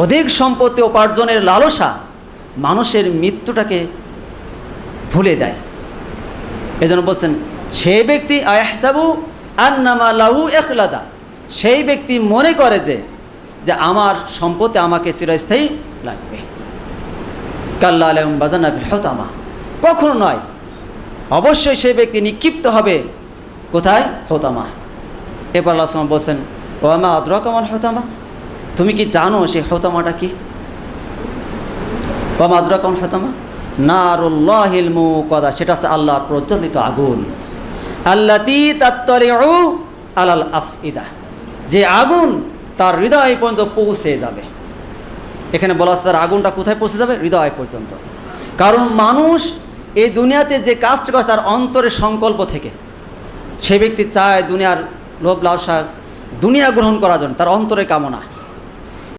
অধিক সম্পত্তি উপার্জনের লালসা মানুষের মৃত্যুটাকে ভুলে দেয়। এজন্য বলছেন সেই ব্যক্তি আয়াহসাবু আন্নামা লাহু ইখলাদা, সেই ব্যক্তি মনে করে যে আমার সম্পত্তি আমাকে চিরস্থায়ী লাগবে। কাল্লা আলাইহিম বাযানা ফিল হুতামা, কখনো নয়, অবশ্যই সেই ব্যক্তি নিক্ষিপ্ত হবে কোথায়? হুতামা। এরপর আল্লাহ সুবহানাহু বলছেন ওয়া মা আদরাকা মাল হুতামা, তুমি কি জানো সেই হুতামাটা কি? ওয়া মা আদরাকা মাল হুতামা নারুল্লাহিল মুকাদা, সেটা হচ্ছে আল্লাহর প্রজ্বলিত আগুন। আল্লাতী তাত্তালিউ আলাল আফইদা, যে আগুন তার হৃদয় পর্যন্ত পৌঁছে যাবে। এখানে বলা আছে তার আগুনটা কোথায় পৌঁছে যাবে? হৃদয় পর্যন্ত। কারণ মানুষ এই দুনিয়াতে যে কাজটা করে তার অন্তরের সংকল্প থেকে, সে ব্যক্তি চায় দুনিয়ার লোভ লালসা, দুনিয়া গ্রহণ করার জন্য তার অন্তরের কামনা।